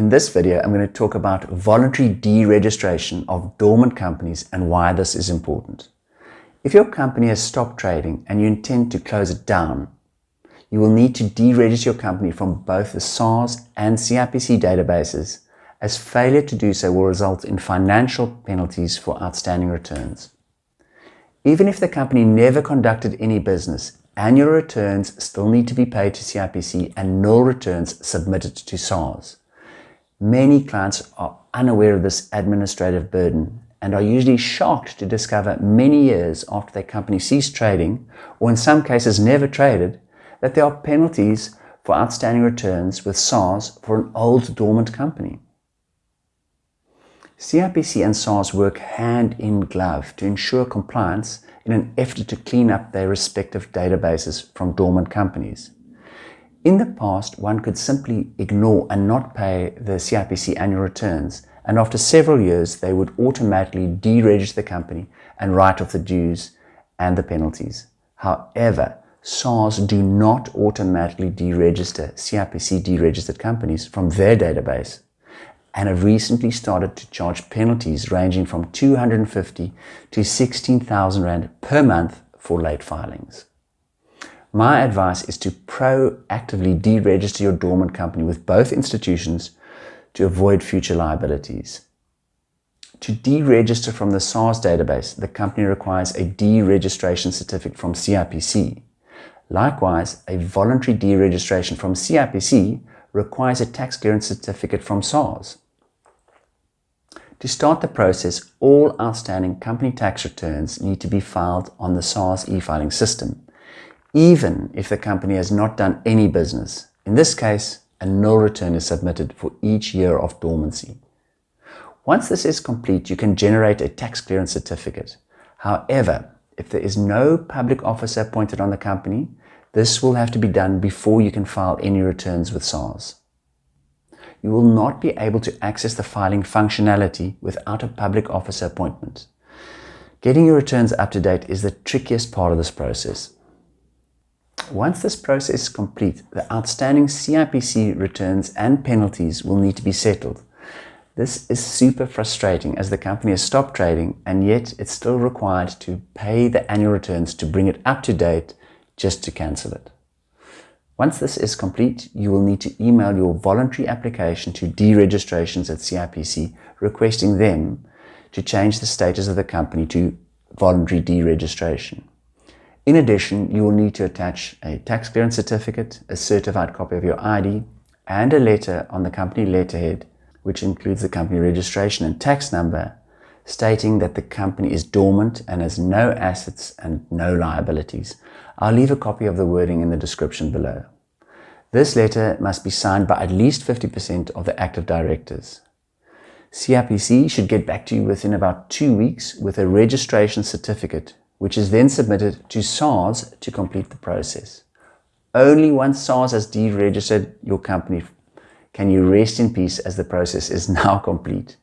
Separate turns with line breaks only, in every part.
In this video, I'm going to talk about voluntary deregistration of dormant companies and why this is important. If your company has stopped trading and you intend to close it down, you will need to deregister your company from both the SARS and CIPC databases, as failure to do so will result in financial penalties for outstanding returns. Even if the company never conducted any business, annual returns still need to be paid to CIPC and nil returns submitted to SARS. Many clients are unaware of this administrative burden and are usually shocked to discover many years after their company ceased trading, or in some cases never traded, that there are penalties for outstanding returns with SARS for an old dormant company. CIPC and SARS work hand in glove to ensure compliance in an effort to clean up their respective databases from dormant companies. In the past, one could simply ignore and not pay the CIPC annual returns, and after several years, they would automatically deregister the company and write off the dues and the penalties. However, SARS do not automatically deregister CIPC deregistered companies from their database, and have recently started to charge penalties ranging from 250 to 16,000 Rand per month for late filings. My advice is to proactively deregister your dormant company with both institutions to avoid future liabilities. To deregister from the SARS database, the company requires a deregistration certificate from CIPC. Likewise, a voluntary deregistration from CIPC requires a tax clearance certificate from SARS. To start the process, all outstanding company tax returns need to be filed on the SARS e-filing system, even if the company has not done any business. In this case, a nil return is submitted for each year of dormancy. Once this is complete, you can generate a tax clearance certificate. However, if there is no public officer appointed on the company, this will have to be done before you can file any returns with SARS. You will not be able to access the filing functionality without a public officer appointment. Getting your returns up to date is the trickiest part of this process. Once this process is complete, the outstanding CIPC returns and penalties will need to be settled. This is super frustrating as the company has stopped trading and yet it's still required to pay the annual returns to bring it up to date just to cancel it. Once this is complete, you will need to email your voluntary application to deregistrations at CIPC, requesting them to change the status of the company to voluntary deregistration. In addition, you will need to attach a tax clearance certificate, a certified copy of your ID, and a letter on the company letterhead, which includes the company registration and tax number, stating that the company is dormant and has no assets and no liabilities. I'll leave a copy of the wording in the description below. This letter must be signed by at least 50% of the active directors. CIPC should get back to you within about 2 weeks with a registration certificate, which is then submitted to SARS to complete the process. Only once SARS has deregistered your company can you rest in peace, as the process is now complete.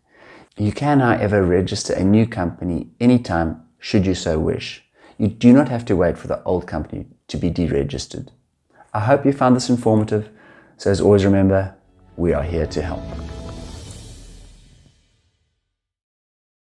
You can, however, register a new company anytime should you so wish. You do not have to wait for the old company to be deregistered. I hope you found this informative. So as always, remember, we are here to help.